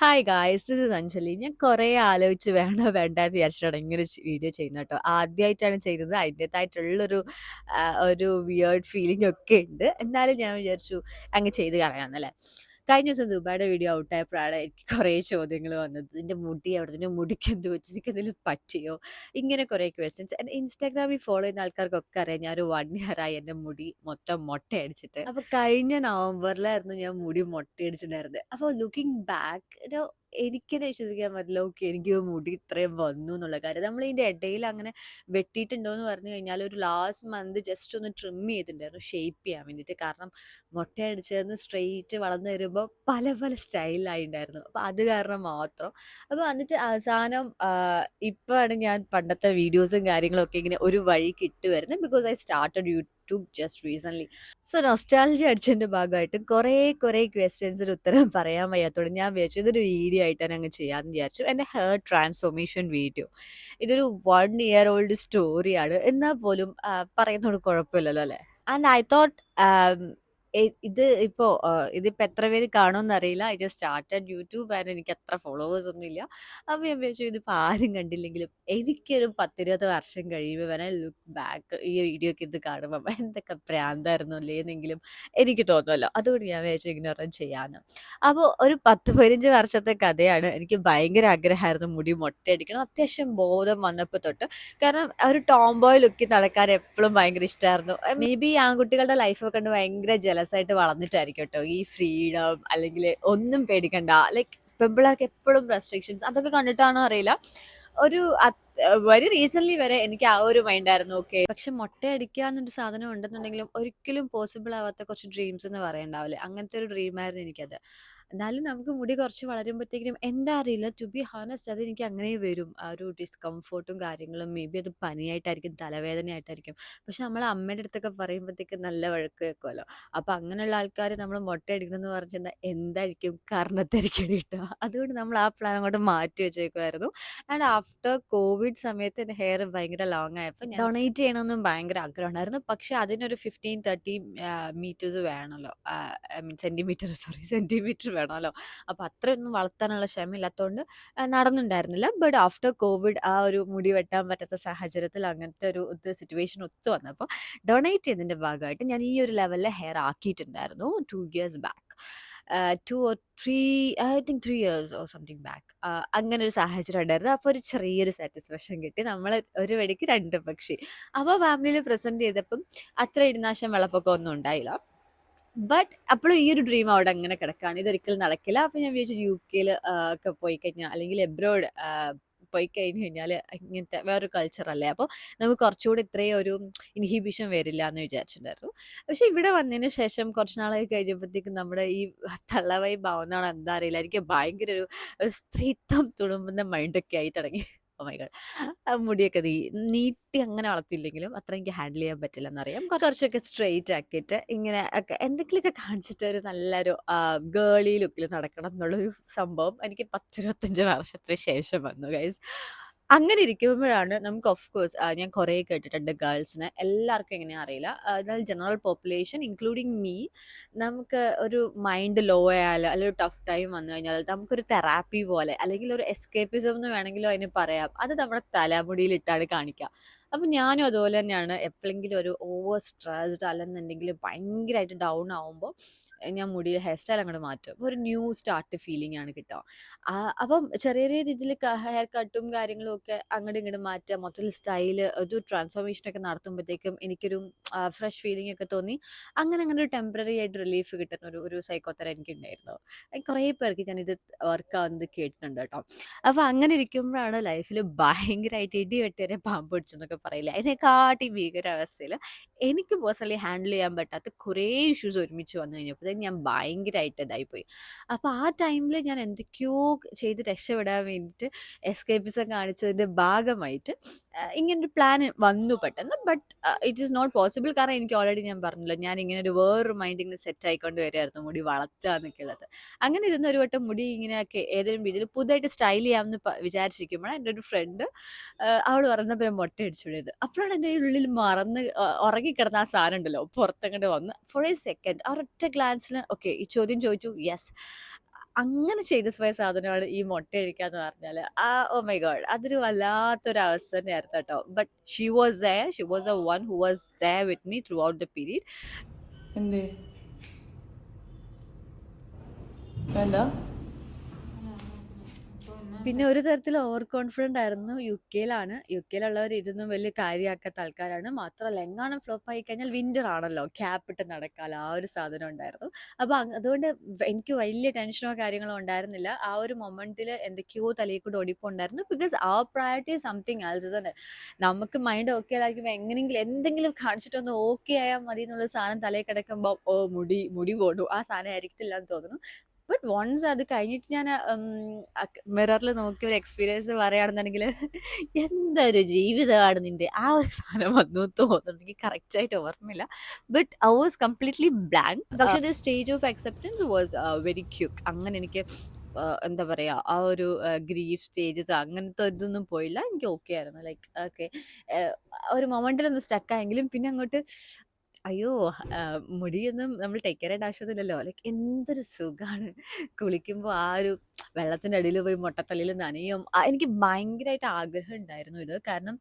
Hi guys, this is Anjali. ഞാൻ കുറേ ആലോചിച്ച് വേണോ വേണ്ടാന്ന് വിചാരിച്ചിട്ടാണ് ഇങ്ങനെ ഒരു വീഡിയോ ചെയ്യുന്നത് കേട്ടോ. ആദ്യമായിട്ടാണ് ചെയ്യുന്നത്. അതിൻ്റേതായിട്ടുള്ളൊരു ഒരു വിയേർഡ് ഫീലിംഗ് ഒക്കെ ഉണ്ട്. എന്നാലും ഞാൻ വിചാരിച്ചു അങ്ങ് ചെയ്ത് കളയാമെന്നല്ലേ. കഴിഞ്ഞ ദിവസം ദുബായുടെ വീഡിയോ ഔട്ടായപ്പോഴാണ് എനിക്ക് കുറേ ചോദ്യങ്ങൾ വന്നത്. നിന്റെ മുടി എവിടെ, നിന്റെ മുടിക്ക് എന്ത് വെച്ച്, നിനക്ക് എന്തെങ്കിലും പറ്റിയോ, ഇങ്ങനെ കുറേ ക്വസ്റ്റ്യൻസ്. എൻ്റെ ഇൻസ്റ്റാഗ്രാമിൽ ഫോളോ ചെയ്യുന്ന ആൾക്കാർക്കൊക്കെ അറിയാം, ഞാൻ ഒരു 1 ഇയർ ആയി എൻ്റെ മുടി മൊത്തം മൊട്ടയടിച്ചിട്ട്. അപ്പോൾ കഴിഞ്ഞ നവംബറിലായിരുന്നു ഞാൻ മുടി മൊട്ടയടിച്ചിട്ടുണ്ടായിരുന്നത്. അപ്പോൾ ലുക്കിംഗ് ബാക്ക് എനിക്കത് വിശ്വസിക്കാൻ പറ്റില്ല. ഓക്കെ, എനിക്ക് മുടി ഇത്രയും വന്നു എന്നുള്ള കാര്യം. നമ്മൾ ഇതിൻ്റെ ഇടയിൽ അങ്ങനെ വെട്ടിയിട്ടുണ്ടോ എന്ന് പറഞ്ഞു കഴിഞ്ഞാൽ ഒരു ലാസ്റ്റ് മന്ത് ജസ്റ്റ് ഒന്ന് ട്രിം ചെയ്തിട്ടുണ്ടായിരുന്നു, ഷേപ്പ് ചെയ്യാൻ വേണ്ടിയിട്ട്. കാരണം മൊട്ടയടിച്ചതെന്ന് സ്ട്രെയിറ്റ് വളർന്നു വരുമ്പോൾ പല പല സ്റ്റൈലിലായിട്ടുണ്ടായിരുന്നു. അപ്പോൾ അത് കാരണം മാത്രം. അപ്പോൾ എന്നിട്ട് അവസാനം ഇപ്പോഴാണ് ഞാൻ പണ്ടത്തെ വീഡിയോസും കാര്യങ്ങളൊക്കെ ഇങ്ങനെ ഒരു വഴിക്ക് ഇട്ട് വരുന്നത്. Because I started YouTube just recently. So nostalgia അടിച്ചതിൻ്റെ ഭാഗമായിട്ട് കുറേ ക്വസ്റ്റ്യൻസിന് ഉത്തരം പറയാൻ വയ്യാത്തോടെ ഞാൻ വിചാരിച്ചു ഇതൊരു വീഡിയോ ആയിട്ട് തന്നെ അങ്ങ് ചെയ്യാമെന്ന് വിചാരിച്ചു. എൻ്റെ ഹെയർ ട്രാൻസ്ഫോർമേഷൻ വീഡിയോ. ഇതൊരു 1 ഇയർ ഓൾഡ് സ്റ്റോറിയാണ്. എന്നാൽ പോലും പറയുന്നതുകൊണ്ട് കുഴപ്പമില്ലല്ലോ അല്ലേ. ആൻഡ് ഐ തോട്ട് ഇത് ഇപ്പോൾ ഇതിപ്പോൾ എത്ര പേര് കാണുമെന്ന് അറിയില്ല. I just started YouTube and എനിക്ക് അത്ര ഫോളോവേഴ്സ് ഒന്നും ഇല്ല. അപ്പോൾ ഞാൻ വിചാരിച്ചു ഇതിപ്പോൾ ആരും കണ്ടില്ലെങ്കിലും എനിക്കൊരു 10-20 വർഷം കഴിയുമ്പോൾ വേണേൽ ലുക്ക് ബാക്ക് ഈ വീഡിയോ ഒക്കെ ഇത് കാണുമ്പോൾ എന്തൊക്കെ പ്രാന്തായിരുന്നു അല്ലേ എന്നെങ്കിലും എനിക്ക് തോന്നുമല്ലോ. അതുകൊണ്ട് ഞാൻ വിചാരിച്ചു ഇങ്ങനെ ഒരെണ്ണം ചെയ്യാമെന്ന്. അപ്പോൾ ഒരു 10-15 വർഷത്തെ കഥയാണ്. എനിക്ക് ഭയങ്കര ആഗ്രഹമായിരുന്നു മുടി മൊട്ടയടിക്കണം. അത്യാവശ്യം ബോധം വന്നപ്പോൾ തൊട്ട്. കാരണം ഒരു ടോംബോയ് ലുക്കിൽ നടക്കാൻ എപ്പോഴും ഭയങ്കര ഇഷ്ടമായിരുന്നു. മേ ബി ആൺകുട്ടികളുടെ ലൈഫൊക്കെ കണ്ട് ഭയങ്കര ജലസായിട്ട് വളർന്നിട്ടായിരിക്കും കേട്ടോ ഈ ഫ്രീഡം, അല്ലെങ്കിൽ ഒന്നും പേടിക്കണ്ട, ലൈക്ക് പെൺപിള്ളേർക്ക് എപ്പോഴും റെസ്ട്രിക്ഷൻസ് അതൊക്കെ കണ്ടിട്ടാണോ അറിയില്ല. ഒരു വെരി റീസെന്റ് വരെ എനിക്ക് ആ ഒരു മൈൻഡായിരുന്നു. ഓക്കെ, പക്ഷെ മൊട്ടയടിക്കുക എന്നൊരു സാധനം ഉണ്ടെന്നുണ്ടെങ്കിലും ഒരിക്കലും പോസിബിൾ ആവാത്ത കുറച്ച് ഡ്രീംസ് എന്ന് പറയണ്ടാവില്ലേ, അങ്ങനത്തെ ഒരു ഡ്രീമായിരുന്നു എനിക്കത്. എന്നാലും നമുക്ക് മുടി കുറച്ച് വളരുമ്പോഴത്തേക്കും എന്താ അറിയില്ല, ടു ബി ഹാനസ്റ്റ് അത് എനിക്ക് അങ്ങനെ വരും. ആ ഒരു ഡിസ്കംഫോർട്ടും കാര്യങ്ങളും, മേ ബി അത് പനിയായിട്ടായിരിക്കും, തലവേദനയായിട്ടായിരിക്കും. പക്ഷെ നമ്മൾ അമ്മയുടെ അടുത്തൊക്കെ പറയുമ്പോഴത്തേക്ക് നല്ല വഴക്ക് കേൾക്കുമല്ലോ. അപ്പം അങ്ങനെയുള്ള ആൾക്കാർ നമ്മൾ മുട്ടയടിക്കണം എന്ന് പറഞ്ഞാൽ എന്തായിരിക്കും കാരണത്തായിരിക്കും കിട്ടുക. അതുകൊണ്ട് നമ്മൾ ആ പ്ലാൻ അങ്ങോട്ട് മാറ്റി വെച്ചേക്കുമായിരുന്നു. ആൻഡ് ആഫ്റ്റർ കോവിഡ് സമയത്ത് എൻ്റെ ഹെയർ ഭയങ്കര ലോങ് ആയപ്പോൾ ഞാൻ ഡൊണേറ്റ് ചെയ്യണമെന്നും ഭയങ്കര ആഗ്രഹമുണ്ടായിരുന്നു. പക്ഷെ അതിനൊരു 15-30 മീറ്റേഴ്സ് വേണമല്ലോ, ഐ മീൻ സെൻറ്റിമീറ്റർ വേണമല്ലോ. അപ്പോൾ അത്രയൊന്നും വളർത്താനുള്ള ക്ഷമയില്ലാത്തതുകൊണ്ട് നടന്നുണ്ടായിരുന്നില്ല. ബട്ട് ആഫ്റ്റർ കോവിഡ് ആ ഒരു മുടി വെട്ടാൻ പറ്റാത്ത സാഹചര്യത്തിൽ അങ്ങനത്തെ ഒരു സിറ്റുവേഷൻ ഒത്തു വന്നപ്പോൾ ഡൊണേറ്റ് ചെയ്തതിൻ്റെ ഭാഗമായിട്ട് ഞാൻ ഈ ഒരു ലെവലിൽ ഹെയർ ആക്കിയിട്ടുണ്ടായിരുന്നു 2 years back. 2 or 3, I think 3 years or something back. അങ്ങനെ ഒരു സാഹചര്യം ഉണ്ടായിരുന്നു. അപ്പോൾ ഒരു ചെറിയൊരു സാറ്റിസ്ഫാക്ഷൻ കിട്ടി. നമ്മൾ ഒരു വെടിക്ക് 2 പക്ഷി. അപ്പോൾ ഫാമിലിയിൽ പ്രസൻറ്റ് ചെയ്തപ്പം അത്ര ഇടിനാശം വെള്ളപ്പൊക്കം ഒന്നും ഉണ്ടായില്ല. ബട്ട് അപ്പോഴും ഈ ഒരു ഡ്രീം അവിടെ അങ്ങനെ കിടക്കുകയാണ്. ഇതൊരിക്കലും നടക്കില്ല. അപ്പോൾ ഞാൻ വിചാരിച്ചു UK ഒക്കെ പോയി കഴിഞ്ഞാൽ, അല്ലെങ്കിൽ എബ്രോഡ് പോയി കഴിഞ്ഞ് കഴിഞ്ഞാൽ ഇങ്ങനത്തെ വേറൊരു കൾച്ചറല്ലേ, അപ്പോൾ നമുക്ക് കുറച്ചുകൂടി ഇത്രയും ഒരു ഇൻഹിബിഷൻ വരില്ല എന്ന് വിചാരിച്ചിട്ടുണ്ടായിരുന്നു. പക്ഷെ ഇവിടെ വന്നതിന് ശേഷം കുറച്ച് നാളായി കഴിഞ്ഞപ്പോഴത്തേക്കും നമ്മുടെ ഈ തള്ളവൈ ഭാവനാണ് എന്താ അറിയില്ല, എനിക്ക് ഭയങ്കര ഒരു സ്ത്രീത്വം തുളുമ്പുന്ന മൈൻഡൊക്കെ ആയി തുടങ്ങി. Oh my God. മുടിയൊക്കെ നീട്ടി അങ്ങനെ വളർത്തിയില്ലെങ്കിലും അത്ര എനിക്ക് ഹാൻഡിൽ ചെയ്യാൻ പറ്റില്ല എന്നറിയാം. കുറച്ചൊക്കെ സ്ട്രെയിറ്റ് ആക്കിയിട്ട് ഇങ്ങനെ ഒക്കെ എന്തെങ്കിലുമൊക്കെ കാണിച്ചിട്ട് ഒരു നല്ലൊരു ഗേളി ലുക്കിൽ നടക്കണം എന്നുള്ളൊരു സംഭവം എനിക്ക് 10-25 വർഷത്തിന് ശേഷം വന്നു ഗൈസ്. അങ്ങനെ ഇരിക്കുമ്പോഴാണ് നമുക്ക് ഓഫ് കോഴ്സ് ഞാൻ കുറേ കേട്ടിട്ടുണ്ട് ഗേൾസിന് എല്ലാവർക്കും എങ്ങനെയാ അറിയില്ല, എന്നാൽ ജനറൽ പോപ്പുലേഷൻ ഇൻക്ലൂഡിങ് മീ, നമുക്ക് ഒരു മൈൻഡ് ലോ ആയാൽ അല്ലെങ്കിൽ ഒരു ടഫ് ടൈം വന്നു കഴിഞ്ഞാൽ നമുക്കൊരു തെറാപ്പി പോലെ, അല്ലെങ്കിൽ ഒരു എസ്കേപ്പിസം എന്ന് വേണമെങ്കിലും അതിന് പറയാം, അത് നമ്മുടെ തലമുടിയിലിട്ടാണ് കാണിക്കുക. അപ്പം ഞാനും അതുപോലെ തന്നെയാണ്. എപ്പോഴെങ്കിലും ഒരു ഓവർ സ്ട്രെസ്ഡ് അല്ലെന്നുണ്ടെങ്കിൽ ഭയങ്കരമായിട്ട് ഡൗൺ ആവുമ്പോൾ ഞാൻ മുടിയിൽ ഹെയർ സ്റ്റൈൽ അങ്ങോട്ട് മാറ്റും. അപ്പോൾ ഒരു ന്യൂ സ്റ്റാർട്ട് ഫീലിംഗ് ആണ് കിട്ടുക. അപ്പം ചെറിയ രീതിയിൽ ഹെയർ കട്ടും കാര്യങ്ങളും ഒക്കെ അങ്ങോട്ടും ഇങ്ങോട്ടും മാറ്റുക, മൊത്തത്തിൽ സ്റ്റൈല് ഒരു ട്രാൻസ്ഫോർമേഷനൊക്കെ നടത്തുമ്പോഴത്തേക്കും എനിക്കൊരു ഫ്രഷ് ഫീലിംഗ് ഒക്കെ തോന്നി. അങ്ങനെ ഒരു ടെമ്പററി ആയിട്ട് റിലീഫ് കിട്ടുന്ന ഒരു സൈക്കോതെറാപ്പി എനിക്ക് ഉണ്ടായിരുന്നു. കുറേ പേർക്ക് ഞാനിത് വർക്കാവുന്നത് കേട്ടിട്ടുണ്ട് കേട്ടോ. അപ്പോൾ അങ്ങനെ ഇരിക്കുമ്പോഴാണ് ലൈഫിൽ ഭയങ്കരമായിട്ട് ഇടി വെട്ടിയവരെ പാമ്പ് പിടിച്ചെന്നൊക്കെ പറയില്ല, അതിനെക്കാട്ടി ഭീകരാവസ്ഥയിൽ എനിക്ക് പേഴ്സണലി ഹാൻഡിൽ ചെയ്യാൻ പറ്റാത്ത കുറേ ഇഷ്യൂസ് ഒരുമിച്ച് വന്നു കഴിഞ്ഞപ്പോഴത്തേക്കും ഞാൻ ഭയങ്കരമായിട്ട് ഇതായിപ്പോയി. അപ്പോൾ ആ ടൈമിൽ ഞാൻ എന്തൊക്കെയോ ചെയ്ത് രക്ഷപ്പെടാൻ വേണ്ടിയിട്ട് എസ്കേപ്പിസം കാണിച്ചതിൻ്റെ ഭാഗമായിട്ട് ഇങ്ങനൊരു പ്ലാൻ വന്നു പെട്ടെന്ന്. But it is not possible. കാരണം എനിക്ക് ഓൾറെഡി ഞാൻ പറഞ്ഞല്ലോ, ഞാൻ ഇങ്ങനെ ഒരു വേറൊരു മൈൻഡ് ഇങ്ങനെ സെറ്റ് ആയിക്കൊണ്ട് വരികയായിരുന്നു മുടി വളർത്തുക എന്നൊക്കെ ഉള്ളത്. അങ്ങനെ ഇരുന്ന ഒരു വട്ടം മുടി ഇങ്ങനെയൊക്കെ ഏതെങ്കിലും രീതിയിൽ പുതുതായിട്ട് സ്റ്റൈൽ ചെയ്യാമെന്ന് വിചാരിച്ചിരിക്കുമ്പോഴാണ് എൻ്റെ ഒരു ഫ്രണ്ട് അവൾ പറഞ്ഞപ്പോൾ മൊട്ടയടിച്ചു വിടരുത്. അപ്പോഴാണ് എൻ്റെ ഉള്ളിൽ മറന്ന് ഉറങ്ങിക്കിടന്ന ആ സാധനം ഉണ്ടല്ലോ പുറത്തങ്ങോട്ട് വന്ന് ഫോർ എ സെക്കൻഡ് ആ ഒരൊറ്റ ഗ്ലാൻസിന് ഓക്കെ ഈ ചോദ്യം ചോദിച്ചു. യെസ്, അങ്ങനെ ചെയ്തു പോയ സാധനമാണ് ഈ മൊട്ടയടിക്കുക എന്ന് പറഞ്ഞാല്. Oh my God! അതൊരു വല്ലാത്തൊരു അവസ്ഥ തന്നെയായിരുന്നു കേട്ടോ. But she was the one who was there with me through the period. എന്തേ വേണ്ട? പിന്നെ ഒരു തരത്തിൽ ഓവർ കോൺഫിഡന്റ് ആയിരുന്നു. യു കെയിലുള്ളവർ ഇതൊന്നും വലിയ കാര്യമാക്കാത്ത ആൾക്കാരാണ്. മാത്രമല്ല എങ്ങാനും ഫ്ലോപ്പ് ആയി കഴിഞ്ഞാൽ വിന്റർ ആണല്ലോ, ക്യാപ്പ് ഇട്ട് നടക്കാലോ, ആ ഒരു സാധനം ഉണ്ടായിരുന്നു. അപ്പൊ അതുകൊണ്ട് എനിക്ക് വലിയ ടെൻഷനോ കാര്യങ്ങളോ ഉണ്ടായിരുന്നില്ല. ആ ഒരു മൊമെന്റിൽ എന്തൊക്കെയോ തലയിൽ കൂടെ ഓടിപ്പോണ്ടായിരുന്നു. ബിക്കോസ് ആ പ്രയോറിറ്റി സംതിങ് എൽസ് ആണ്. നമുക്ക് മൈൻഡ് ഓക്കെ ആയിരിക്കുമ്പോൾ എങ്ങനെയെങ്കിലും എന്തെങ്കിലും കാണിച്ചിട്ടൊന്ന് ഓക്കെ ആയാൽ മതി എന്നുള്ള സാധനം തലയിൽ കിടക്കുമ്പോൾ ഓ മുടി മുടി പോടൂ ആ സാധനം ആയിരിക്കത്തില്ല എന്ന് തോന്നുന്നു. ബട്ട് വൺസ് അത് കഴിഞ്ഞിട്ട് ഞാൻ മിററിൽ നോക്കിയ ഒരു എക്സ്പീരിയൻസ് പറയുകയാണെന്നുണ്ടെങ്കിൽ എന്തൊരു ജീവിതമാണ് നിന്റെ, ആ ഒരു സാധനം വന്നു തോന്നുന്നു. എനിക്ക് കറക്റ്റ് ആയിട്ട് ഓർമ്മയില്ല. But I was completely blank. പക്ഷെ the stage of acceptance was very quick. അങ്ങനെ എനിക്ക് എന്താ പറയാ, ആ ഒരു ഗ്രീഫ് സ്റ്റേജസ് അങ്ങനത്തെ ഇതൊന്നും പോയില്ല. എനിക്ക് ഓക്കെ ആയിരുന്നു. ലൈക്ക് ഓക്കെ, ഒരു മൊമെന്റിൽ ഒന്ന് സ്റ്റക്കായെങ്കിലും പിന്നെ അങ്ങോട്ട് അയ്യോ, മുടിയൊന്നും നമ്മൾ ടേക്ക് കെയർ ചെയ്യേണ്ട ആവശ്യമൊന്നുമില്ലല്ലോ. ലൈക്ക് എന്തൊരു സുഖാണ് കുളിക്കുമ്പോൾ ആ ഒരു വെള്ളത്തിന്റെ അടിയിൽ പോയി മൊട്ടത്തലയിൽ നനയും. എനിക്ക് ഭയങ്കരമായിട്ട് ആഗ്രഹം ഉണ്ടായിരുന്നു ഇത്. കാരണം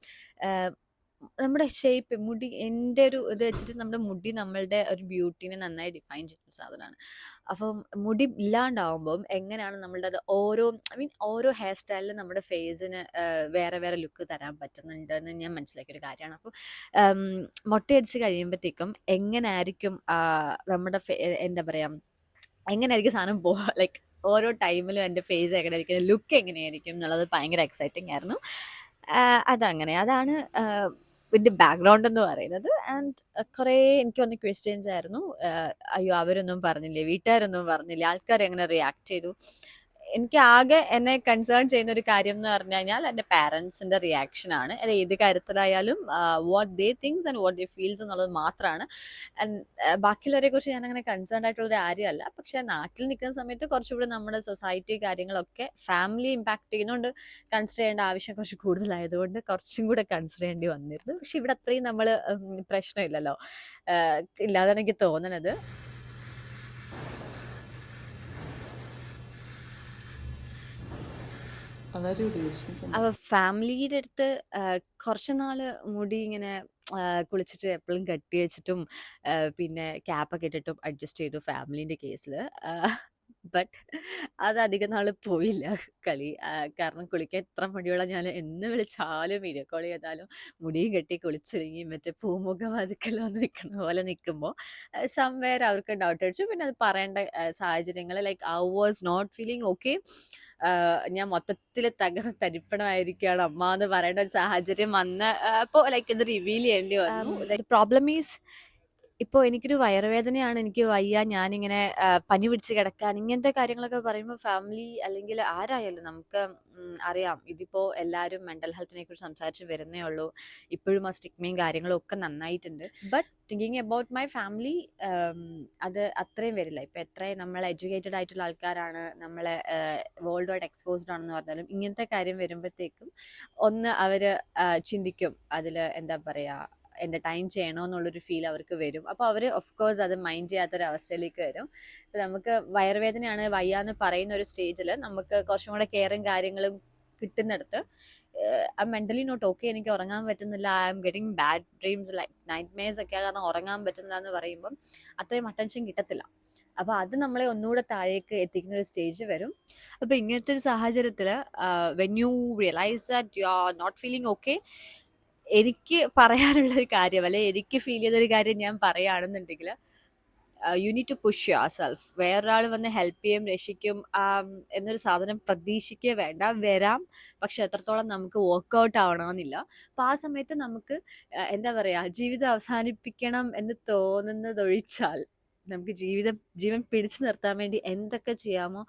നമ്മുടെ ഷേപ്പ് മുടി, എൻ്റെ ഒരു ഇത് വെച്ചിട്ട് നമ്മുടെ മുടി നമ്മളുടെ ഒരു ബ്യൂട്ടീനെ നന്നായി ഡിഫൈൻ ചെയ്യുന്ന സാധനമാണ്. അപ്പം മുടി ഇല്ലാണ്ടാവുമ്പം എങ്ങനെയാണ് നമ്മളുടെ അത് ഓരോ ഓരോ ഹെയർ സ്റ്റൈലിലും നമ്മുടെ ഫേസിന് വേറെ വേറെ ലുക്ക് തരാൻ പറ്റുന്നുണ്ടെന്ന് ഞാൻ മനസ്സിലാക്കിയൊരു കാര്യമാണ്. അപ്പോൾ മൊട്ടയടിച്ച് കഴിയുമ്പോഴത്തേക്കും എങ്ങനെയായിരിക്കും നമ്മുടെ എന്താ പറയാ, എങ്ങനെയായിരിക്കും സാധനം പോവുക, ലൈക്ക് ഓരോ ടൈമിലും എൻ്റെ ഫേസ് എങ്ങനെയായിരിക്കും, ലുക്ക് എങ്ങനെയായിരിക്കും എന്നുള്ളത് ഭയങ്കര എക്സൈറ്റിംഗ് ആയിരുന്നു. അതാണ് ഇതിൻ്റെ ബാക്ക്ഗ്രൗണ്ട് എന്ന് പറയുന്നത്. ആൻഡ് കുറേ എനിക്ക് വന്ന ക്വസ്റ്റ്യൻസ് ആയിരുന്നു. അയ്യോ അവരൊന്നും പറഞ്ഞില്ലേ, വീട്ടുകാരൊന്നും പറഞ്ഞില്ലേ, ആൾക്കാർ എങ്ങനെ റിയാക്ട് ചെയ്തു. എനിക്ക് ആകെ എന്നെ കൺസേൺ ചെയ്യുന്ന ഒരു കാര്യം എന്ന് പറഞ്ഞു കഴിഞ്ഞാൽ എൻ്റെ പാരൻസിൻ്റെ റിയാക്ഷനാണ്. അത് ഏത് കാര്യത്തിലായാലും what they things and what they feels എന്നുള്ളത് മാത്രമാണ്. ആൻഡ് ബാക്കിയുള്ളവരെ കുറിച്ച് ഞാൻ അങ്ങനെ കൺസേൺ ആയിട്ടുള്ളൊരു കാര്യമല്ല. പക്ഷെ നാട്ടിൽ നിൽക്കുന്ന സമയത്ത് കുറച്ചുകൂടി നമ്മുടെ സൊസൈറ്റി കാര്യങ്ങളൊക്കെ ഫാമിലി ഇമ്പാക്ട് ചെയ്യുന്നതുകൊണ്ട് കൺസിഡർ ചെയ്യേണ്ട ആവശ്യം കുറച്ച് കൂടുതലായതുകൊണ്ട് കുറച്ചും കൂടെ കൺസിഡർ ചെയ്യേണ്ടി വന്നിരുന്നു. പക്ഷെ ഇവിടെ അത്രയും നമ്മൾ പ്രശ്നമില്ലല്ലോ, ഇല്ലാതാണ് എനിക്ക് തോന്നണത്. അപ്പൊ ഫാമിലിയുടെ അടുത്ത് കുറച്ച് നാള് മുടി ഇങ്ങനെ കുളിച്ചിട്ട് എപ്പോഴും കെട്ടി വെച്ചിട്ടും പിന്നെ ക്യാപ്പൊക്കെ ഇട്ടിട്ടും അഡ്ജസ്റ്റ് ചെയ്തു ഫാമിലിന്റെ കേസിൽ. ബട്ട് അത് അധികം നാൾ പോയില്ല കളി. കാരണം കുളിക്കാൻ എത്ര മടിയുള്ള ഞാൻ എന്ന് വിളിച്ചാലും വീഡിയോ കോൾ ചെയ്താലും മുടിയും കെട്ടി കുളിച്ചൊരുങ്ങി മറ്റേ പൂമുഖം വാതിക്കൽ വന്ന് നിൽക്കുന്ന പോലെ നിൽക്കുമ്പോൾ സംവേർ അവർക്ക് ഡൗട്ട് അടിച്ചു. പിന്നെ അത് പറയേണ്ട സാഹചര്യങ്ങൾ, like I was not feeling okay. ഞാൻ മൊത്തത്തിൽ തരിപ്പണമായിരിക്കുകയാണ് അമ്മ എന്ന് പറയേണ്ട ഒരു സാഹചര്യം വന്ന് അപ്പോൾ ലൈക്ക് ഇത് റിവീൽ ചെയ്യേണ്ടി വന്നു. പ്രോബ്ലം ഈസ്, ഇപ്പോൾ എനിക്കൊരു വയറുവേദനയാണ്, എനിക്ക് വയ്യ, ഞാനിങ്ങനെ പനി പിടിച്ച് കിടക്കുകയാണ്, ഇങ്ങനത്തെ കാര്യങ്ങളൊക്കെ പറയുമ്പോൾ ഫാമിലി അല്ലെങ്കിൽ ആരായാലും നമുക്ക് അറിയാം ഇതിപ്പോൾ എല്ലാവരും മെൻ്റൽ ഹെൽത്തിനെ കുറിച്ച് സംസാരിച്ച് വരുന്നേ ഉള്ളൂ. ഇപ്പോഴും ആ സ്റ്റിഗ്മയും കാര്യങ്ങളും ഒക്കെ നന്നായിട്ടുണ്ട്. But thinking about my family, അത് അത്രയും വരില്ല. ഇപ്പം എത്രയും നമ്മൾ എഡ്യൂക്കേറ്റഡ് ആയിട്ടുള്ള ആൾക്കാരാണ്, നമ്മളെ വേൾഡ് വൈഡ് എക്സ്പോസ്ഡ് ആണെന്ന് പറഞ്ഞാലും ഇങ്ങനത്തെ കാര്യം വരുമ്പോഴത്തേക്കും ഒന്ന് അവർ ചിന്തിക്കും, അതിൽ എന്താ പറയുക, എൻ്റർടൈൻ ചെയ്യണോ എന്നുള്ളൊരു ഫീൽ അവർക്ക് വരും. അപ്പോൾ അവർ ഓഫ് കോഴ്സ് അത് മൈൻഡ് ചെയ്യാത്തൊരവസ്ഥയിലേക്ക് വരും. ഇപ്പം നമുക്ക് വയറുവേദനയാണ് വയ്യാന്ന് പറയുന്ന ഒരു സ്റ്റേജിൽ നമുക്ക് കുറച്ചും കൂടെ കെയറും കാര്യങ്ങളും കിട്ടുന്നിടത്ത് ഐ മെൻ്റലി നോട്ട് ഓക്കെ, എനിക്ക് ഉറങ്ങാൻ പറ്റുന്നില്ല, I'm getting bad dreams like nightmares ഒക്കെ, കാരണം ഉറങ്ങാൻ പറ്റുന്നില്ല എന്ന് പറയുമ്പം അത്രയും അറ്റൻഷൻ കിട്ടത്തില്ല. അപ്പോൾ അത് നമ്മളെ ഒന്നുകൂടെ താഴേക്ക് എത്തിക്കുന്ന ഒരു സ്റ്റേജ് വരും. അപ്പോൾ ഇങ്ങനത്തെ ഒരു സാഹചര്യത്തിൽ when you realise that you are not feeling okay, എനിക്ക് പറയാനുള്ളൊരു കാര്യം, അല്ലെ എനിക്ക് ഫീൽ ചെയ്തൊരു കാര്യം ഞാൻ പറയുകയാണെന്നുണ്ടെങ്കിൽ, you need to push your self. വേറൊരാൾ വന്ന് ഹെൽപ്പ് ചെയ്യും, രക്ഷിക്കും എന്നൊരു സാധനം പ്രതീക്ഷിക്കുക വേണ്ട. വരാം, പക്ഷെ എത്രത്തോളം നമുക്ക് വർക്കൗട്ട് ആവണമെന്നില്ല. അപ്പം ആ സമയത്ത് നമുക്ക് എന്താ പറയുക, ജീവിതം അവസാനിപ്പിക്കണം എന്ന് തോന്നുന്നതൊഴിച്ചാൽ നമുക്ക് ജീവൻ പിടിച്ചു നിർത്താൻ വേണ്ടി എന്തൊക്കെ ചെയ്യാമോ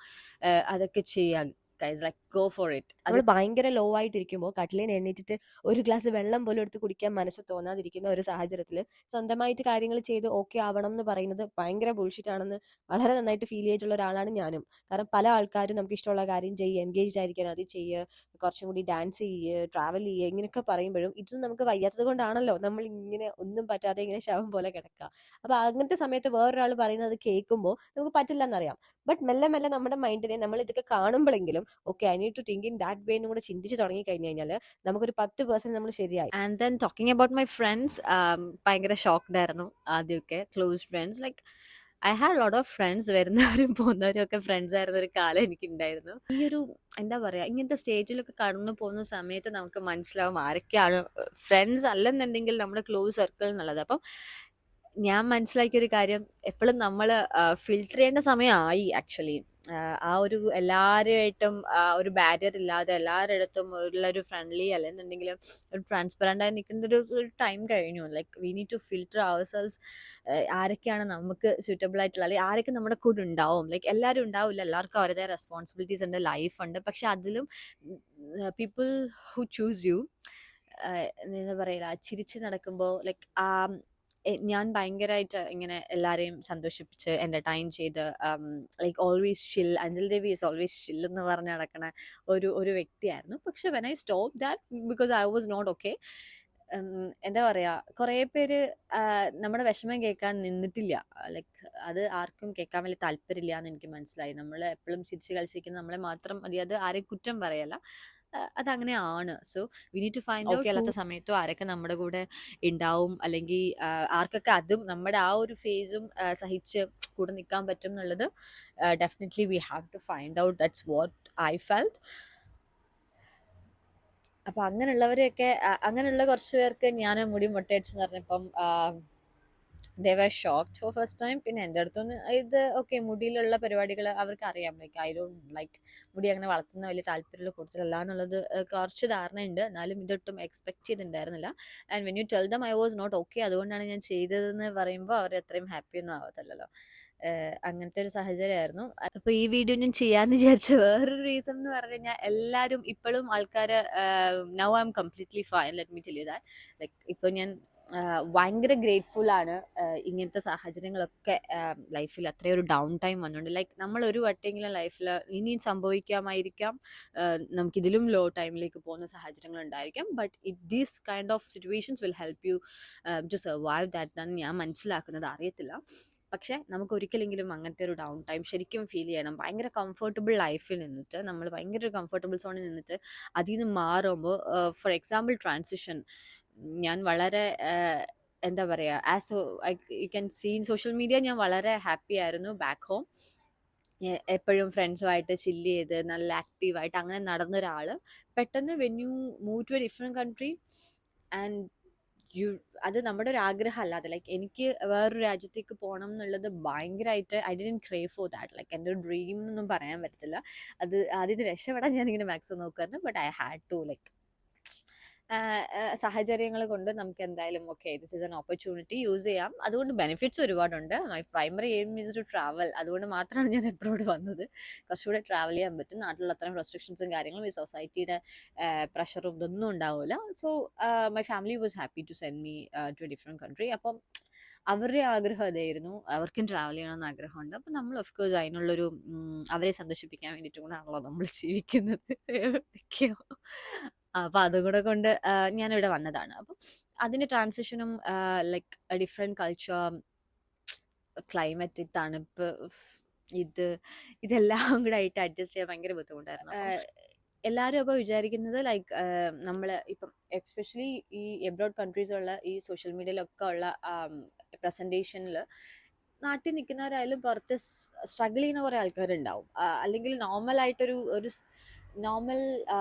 അതൊക്കെ ചെയ്യാം guys. Like go for it. അത് നമ്മൾ ഭയങ്കര ലോ ആയിട്ടിരിക്കുമ്പോൾ കട്ടിലിൽ നിന്ന് എണീറ്റിട്ട് ഒരു ഗ്ലാസ് വെള്ളം പോലും എടുത്ത് കുടിക്കാൻ മനസ്സ് തോന്നാതിരിക്കുന്ന ഒരു സാഹചര്യത്തിൽ സ്വന്തമായിട്ട് കാര്യങ്ങൾ ചെയ്ത് ഓക്കെ ആവണം എന്ന് പറയുന്നത് ഭയങ്കര ബുൾഷിറ്റ് ആണെന്ന് വളരെ നന്നായിട്ട് ഫീൽ ചെയ്തിട്ടുള്ള ഒരാളാണ് ഞാനും. കാരണം പല ആൾക്കാരും നമുക്ക് ഇഷ്ടമുള്ള കാര്യം ചെയ്യുക, എൻഗേജ്ഡ് ആയിരിക്കാൻ അത് ചെയ്യുക, കുറച്ചും കൂടി ഡാൻസ് ചെയ്യുക, ട്രാവൽ ചെയ്യുക, ഇങ്ങനെയൊക്കെ പറയുമ്പോഴും ഇതൊന്നും നമുക്ക് വയ്യാത്തത് കൊണ്ടാണല്ലോ നമ്മൾ ഇങ്ങനെ ഒന്നും പറ്റാതെ ഇങ്ങനെ ശവം പോലെ കിടക്കുക. അപ്പൊ അങ്ങനത്തെ സമയത്ത് വേറൊരാൾ പറയുന്നത് കേൾക്കുമ്പോൾ നമുക്ക് പറ്റില്ല എന്നറിയാം. ബട്ട് മെല്ലെ മെല്ലെ നമ്മുടെ മൈൻഡിനെ നമ്മൾ ഇതൊക്കെ കാണുമ്പോഴെങ്കിലും okay I need to think in that way എന്നും കൂടെ ചിന്തിച്ച് തുടങ്ങി കഴിഞ്ഞു കഴിഞ്ഞാൽ നമുക്കൊരു 10% നമ്മൾ ശരിയായി. And then talking about my friends, ഭയങ്കര ഷോക്ക്ഡ് ആയിരുന്നു ആദ്യമൊക്കെ. Close friends, like I had lot of friends, വരുന്നവരും പോകുന്നവരും ഒക്കെ ഫ്രണ്ട്സ് ആയിരുന്ന ഒരു കാലം എനിക്കുണ്ടായിരുന്നു. ഈ ഒരു എന്താ പറയുക, ഇങ്ങനത്തെ സ്റ്റേജിലൊക്കെ കടന്നു പോകുന്ന സമയത്ത് നമുക്ക് മനസ്സിലാവും ആരൊക്കെയാണ് ഫ്രണ്ട്സ് അല്ലെന്നുണ്ടെങ്കിൽ നമ്മുടെ ക്ലോസ് സർക്കിൾ എന്നുള്ളത്. അപ്പം ഞാൻ മനസ്സിലാക്കിയ ഒരു കാര്യം, എപ്പോഴും നമ്മൾ ഫിൽട്ടർ ചെയ്യേണ്ട സമയമായി ആക്ച്വലി. ആ ഒരു എല്ലാവരുമായിട്ടും ഒരു ബാരിയർ ഇല്ലാതെ എല്ലാവരുടെ അടുത്തും ഉള്ള ഒരു ഫ്രണ്ട്ലി അല്ലെന്നുണ്ടെങ്കിൽ ഒരു ട്രാൻസ്പെറൻ്റ് ആയി നിൽക്കേണ്ട ഒരു ടൈം കഴിഞ്ഞു. Like we need to filter ourselves. ആരൊക്കെയാണ് നമുക്ക് സ്യൂട്ടബിൾ ആയിട്ടുള്ള, അല്ലെങ്കിൽ ആരൊക്കെ നമ്മുടെ കൂടെ ഉണ്ടാവും. ലൈക്ക് എല്ലാവരും ഉണ്ടാവില്ല, എല്ലാവർക്കും അവരുടേതായ റെസ്പോൺസിബിലിറ്റീസ് ഉണ്ട്, ലൈഫ് ഉണ്ട്. പക്ഷെ അതിലും പീപ്പിൾ ഹു ചൂസ് യു, എന്താ പറയുക, ചിരിച്ച് നടക്കുമ്പോൾ ലൈക്ക് ഞാൻ ഭയങ്കരമായിട്ട് ഇങ്ങനെ എല്ലാവരെയും സന്തോഷിപ്പിച്ച് എൻ്റർടൈൻ ചെയ്ത്, like always chill, Anchal Devi is always chill എന്ന് പറഞ്ഞ് നടക്കണ ഒരു വ്യക്തിയായിരുന്നു. പക്ഷെ when I stop that because I was not okay, എന്താ പറയുക, കുറേ പേര് നമ്മുടെ വിഷമം കേൾക്കാൻ നിന്നിട്ടില്ല. ലൈക്ക് അത് ആർക്കും കേൾക്കാൻ വലിയ താല്പര്യമില്ല എന്ന് എനിക്ക് മനസ്സിലായി. നമ്മൾ എപ്പോഴും ചിരിച്ച് കളിച്ചിരിക്കുന്ന നമ്മളെ മാത്രം മതി, അത് ആരെയും കുറ്റം പറയല്ല, അതങ്ങനെയാണ്. So we need to find out അല്ലാത്ത സമയത്തും ആരൊക്കെ നമ്മുടെ കൂടെ ഉണ്ടാവും, അല്ലെങ്കിൽ ആർക്കൊക്കെ അതും നമ്മുടെ ആ ഒരു ഫേസും സഹിച്ച് കൂടെ നിൽക്കാൻ പറ്റും എന്നുള്ളത് definitely we have to find out. That's what I felt. അപ്പം അങ്ങനെയുള്ളവരെയൊക്കെ അങ്ങനെയുള്ള കുറച്ച് പേർക്ക് ഞാൻ മുടി മൊട്ടയടിച്ചെന്ന് പറഞ്ഞപ്പം they were shocked for first time. പിന്നെ എൻ്റെ അടുത്തൊന്ന് ഇത് ഓക്കെ മുടിയിലുള്ള പരിപാടികൾ അവർക്ക് അറിയാം, ലൈക്ക് ഐ ഡോണ്ട് ലൈക്ക് മുടി അങ്ങനെ വളർത്തുന്ന വലിയ താല്പര്യമുള്ള കൂടുതലല്ല എന്നുള്ളത് കുറച്ച് ധാരണയുണ്ട്. എന്നാലും ഇതൊട്ടും എക്സ്പെക്ട് ചെയ്തിട്ടുണ്ടായിരുന്നില്ല. And when you tell them I was not okay, അതുകൊണ്ടാണ് ഞാൻ ചെയ്തതെന്ന് പറയുമ്പോൾ അവർ അത്രയും ഹാപ്പി ഒന്നും ആവത്തില്ലല്ലോ. അങ്ങനത്തെ ഒരു സാഹചര്യമായിരുന്നു. അപ്പോൾ ഈ വീഡിയോ ഞാൻ ചെയ്യാമെന്ന് വിചാരിച്ച വേറൊരു റീസൺ എന്ന് പറഞ്ഞു കഴിഞ്ഞാൽ, എല്ലാവരും ഇപ്പോഴും ആൾക്കാർ now I am completely fine, let me tell you that. Like ഇപ്പോൾ ഞാൻ ഭയങ്കര ഗ്രേറ്റ്ഫുൾ ആണ്. ഇങ്ങനത്തെ സാഹചര്യങ്ങളൊക്കെ ലൈഫിൽ അത്രയൊരു ഡൗൺ ടൈം വന്നുകൊണ്ട്, ലൈക്ക് നമ്മൾ ഒരു വട്ടെങ്കിലും ലൈഫിൽ ഇനിയും സംഭവിക്കാമായിരിക്കാം, നമുക്കിതിലും ലോ ടൈമിലേക്ക് പോകുന്ന സാഹചര്യങ്ങൾ ഉണ്ടായിരിക്കാം. But these kind of situations will help you to survive that എന്നാണ് ഞാൻ മനസ്സിലാക്കുന്നത്. അറിയത്തില്ല, പക്ഷെ നമുക്ക് ഒരിക്കലെങ്കിലും അങ്ങനത്തെ ഒരു ഡൗൺ ടൈം ശരിക്കും ഫീൽ ചെയ്യണം. ഭയങ്കര കംഫർട്ടബിൾ ലൈഫിൽ നിന്നിട്ട്, നമ്മൾ ഭയങ്കര ഒരു കംഫർട്ടബിൾ സോണിൽ നിന്നിട്ട് അതിൽ നിന്ന് മാറുമ്പോൾ, ഫോർ എക്സാമ്പിൾ ട്രാൻസിഷൻ, ഞാൻ വളരെ എന്താ പറയുക, as you can see in social media, ഞാൻ വളരെ ഹാപ്പി ആയിരുന്നു ബാക്ക് ഹോം. എപ്പോഴും ഫ്രണ്ട്സുമായിട്ട് ചില്ല് ചെയ്ത് നല്ല ആക്റ്റീവായിട്ട് അങ്ങനെ നടന്നൊരാൾ പെട്ടെന്ന് when you move to a different country and you, അത് നമ്മുടെ ഒരു ആഗ്രഹമല്ല. അത് ലൈക്ക് എനിക്ക് വേറൊരു രാജ്യത്തേക്ക് പോകണം എന്നുള്ളത് ഭയങ്കരമായിട്ട് I didn't crave for that. Like എൻ്റെ ഒരു ഡ്രീം എന്നൊന്നും പറയാൻ പറ്റത്തില്ല. അത് ആദ്യം രക്ഷപ്പെടാൻ ഞാനിങ്ങനെ മാക്സിമം നോക്കുമായിരുന്നു. But I had to like സാഹചര്യങ്ങൾ കൊണ്ട് നമുക്ക് എന്തായാലും okay this is an opportunity, use ചെയ്യാം. അതുകൊണ്ട് ബെനിഫിറ്റ്സ് ഒരുപാടുണ്ട്. My primary aim is to travel. അതുകൊണ്ട് മാത്രമാണ് ഞാൻ എബ്രോഡ് വന്നത്. കുറച്ചുകൂടെ ട്രാവൽ ചെയ്യാൻ പറ്റും. നാട്ടിലുള്ള അത്രയും റെസ്ട്രിക്ഷൻസും കാര്യങ്ങളും ഈ സൊസൈറ്റിയുടെ പ്രഷറും ഇതൊന്നും ഉണ്ടാവില്ല. So my family was happy to send me to a different country. അപ്പം അവരുടെ ആഗ്രഹം അതായിരുന്നു, അവർക്കും ട്രാവൽ ചെയ്യണമെന്ന് ആഗ്രഹമുണ്ട്. അപ്പം നമ്മൾ ഓഫ് കോഴ്സ് അതിനുള്ളൊരു അവരെ സന്തോഷിപ്പിക്കാൻ വേണ്ടിയിട്ടും കൂടെയാണല്ലോ നമ്മൾ ജീവിക്കുന്നത്. ഒക്കെയോ അപ്പം അതും കൂടെ കൊണ്ട് ഞാനിവിടെ വന്നതാണ്. അപ്പം അതിൻ്റെ ട്രാൻസിഷനും ലൈക്ക് ഡിഫറെൻറ്റ് കൾച്ചർ, ക്ലൈമറ്റ്, തണുപ്പ്, ഇതെല്ലാം കൂടെ ആയിട്ട് അഡ്ജസ്റ്റ് ചെയ്യാൻ ഭയങ്കര ബുദ്ധിമുട്ടായിരുന്നു. എല്ലാവരും അപ്പോൾ വിചാരിക്കുന്നത് ലൈക്ക് നമ്മൾ ഇപ്പം എസ്പെഷ്യലി ഈ എബ്രോഡ് കൺട്രീസുള്ള ഈ സോഷ്യൽ മീഡിയയിലൊക്കെ ഉള്ള പ്രസൻറ്റേഷനിൽ നാട്ടിൽ നിൽക്കുന്നവരായാലും പുറത്ത് സ്ട്രഗിൾ ചെയ്യുന്ന കുറേ ആൾക്കാരുണ്ടാവും. അല്ലെങ്കിൽ നോർമൽ നോർമൽ